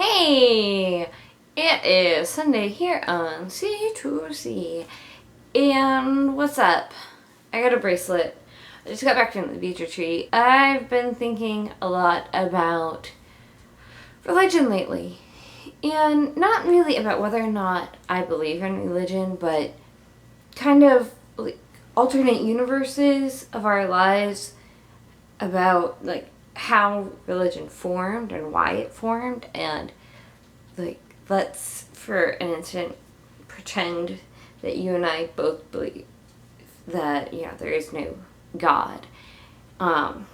Hey! It is Sunday here on C2C. And what's up? I got a bracelet. I just got back from the beach retreat. I've been thinking a lot about religion lately. And not really about whether or not I believe in religion, but kind of like alternate universes of our lives about like how religion formed and why it formed, and like let's for an instant pretend that you and I both believe that there is no God, and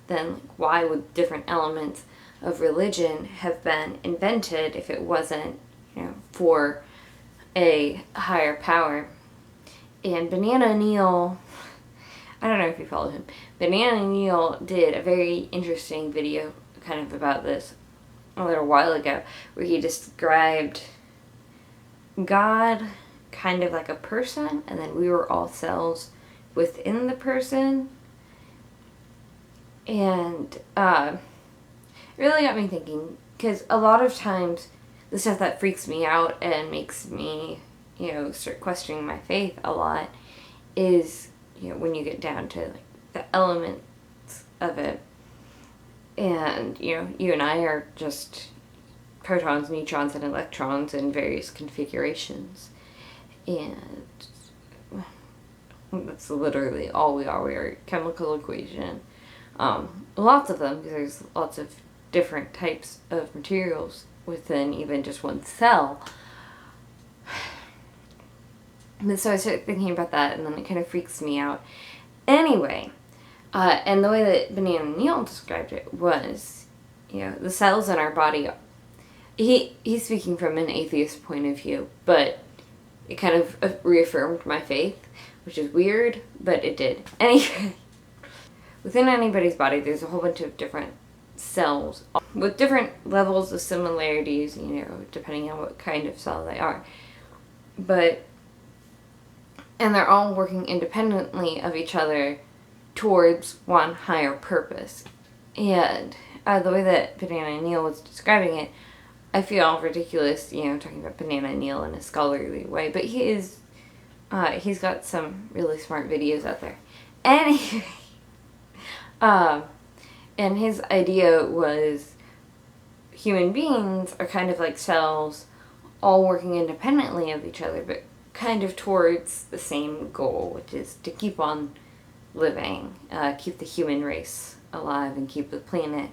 then like, why would different elements of religion have been invented if it wasn't for a higher power? And Banana Neil, I don't know if you follow him. Banana Neil did a very interesting video kind of about this a little while ago, where he described God kind of like a person, and then we were all cells within the person. And it really got me thinking, because a lot of times the stuff that freaks me out and makes me start questioning my faith a lot is when you get down to like the elements of it, and you and I are just protons, neutrons, and electrons in various configurations, and that's literally all we are. We are a chemical equation, lots of them, because there's lots of different types of materials within even just one cell. And so I started thinking about that, and then it kind of freaks me out. Anyway, and the way that Banana Neil described it was, the cells in our body, he's speaking from an atheist point of view, but it kind of reaffirmed my faith, which is weird, but it did. Anyway, within anybody's body, there's a whole bunch of different cells with different levels of similarities, depending on what kind of cell they are. And they're all working independently of each other towards one higher purpose. And the way that Banana Neil was describing it, I feel ridiculous, talking about Banana Neil in a scholarly way, but he's got some really smart videos out there. Anyway, and his idea was human beings are kind of like cells, all working independently of each other, but kind of towards the same goal, which is to keep on living, keep the human race alive, and keep the planet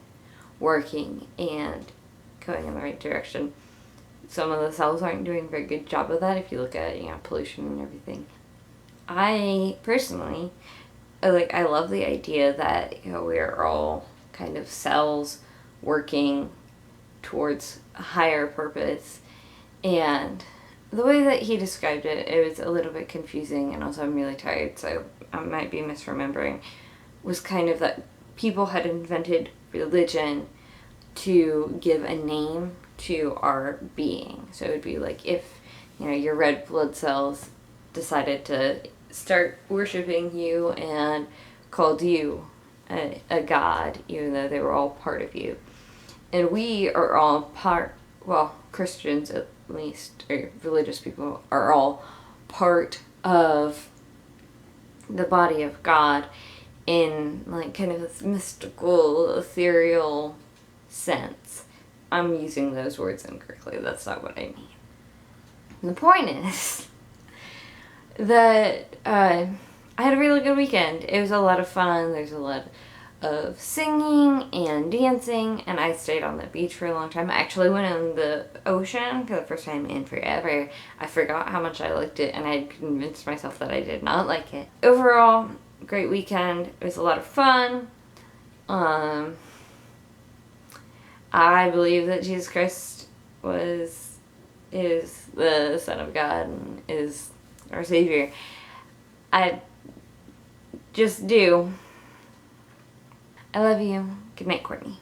working and going in the right direction. Some of the cells aren't doing a very good job of that if you look at pollution and everything. I personally I love the idea that we're all kind of cells working towards a higher purpose. And the way that he described it, it was a little bit confusing, and also I'm really tired, so I might be misremembering, was kind of that people had invented religion to give a name to our being. So it would be like if, your red blood cells decided to start worshiping you and called you a god, even though they were all part of you. And we are all Christians at least, or religious people, are all part of the body of God in like kind of this mystical, ethereal sense. I'm using those words incorrectly. That's not what I mean. And the point is that I had a really good weekend. It was a lot of fun. There's a lot of singing and dancing, and I stayed on the beach for a long time. I actually went in the ocean for the first time in forever. I forgot how much I liked it, and I had convinced myself that I did not like it. Overall, great weekend. It was a lot of fun. I believe that Jesus Christ is the Son of God and is our Savior. I just do. I love you. Good night, Courtney.